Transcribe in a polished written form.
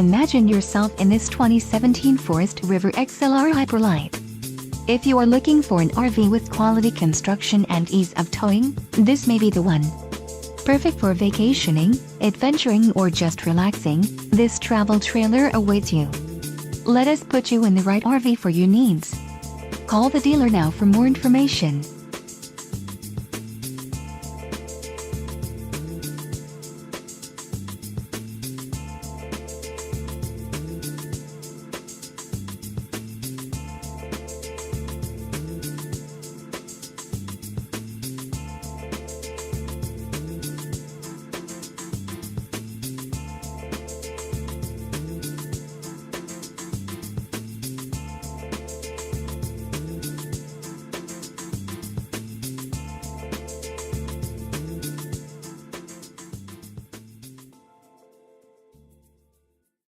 Imagine yourself in this 2017 Forest River XLR LITE. If you are looking for an RV with quality construction and ease of towing, this may be the one. Perfect for vacationing, adventuring or just relaxing, this travel trailer awaits you. Let us put you in the right RV for your needs. Call the dealer now for more information.